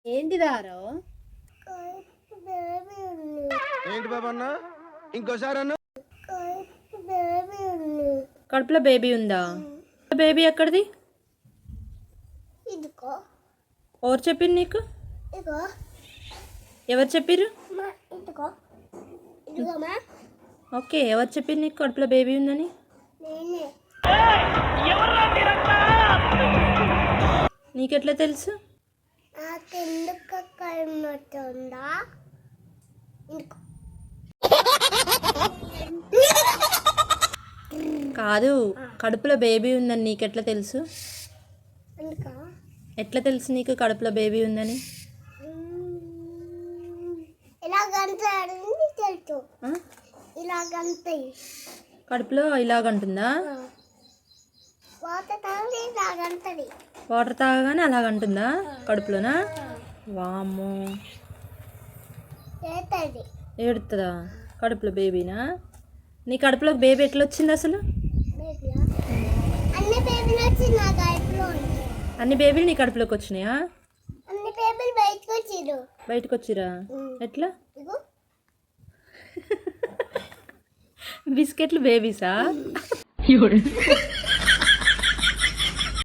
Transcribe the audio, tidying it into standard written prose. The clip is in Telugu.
ఏంటిదారో ఏంటి బాబా అన్న ఇంకోసారి అన్న కడుపులో బేబీ ఉందా? బేబీ ఎక్కడిది? ఎవరు చెప్పింది నీకు? ఎవరు చెప్పిర్రు? ఓకే, ఎవరు చెప్పింది నీకు కడుపులో బేబీ ఉందని? నీకెట్లా తెలుసు? కాదు, కడుపులో బేబీ ఉందని నీకెట్లా తెలుసు? ఎట్లా తెలుసు నీకు కడుపులో బేబీ ఉందని? కడుపులో ఇలాగంటుందా? వాటర్ తాగగానే అలాగంటుందా కడుపులోనా? వామ్మో, ఏడుతుందా కడుపులో బేబీనా? నీ కడుపులో బేబీ ఎట్లా వచ్చింది అసలు? అన్ని బేబీలు నీ కడుపులోకి వచ్చినాయా? బయటకు వచ్చిరా? ఎట్లా? బిస్కెట్లు బేబీసా?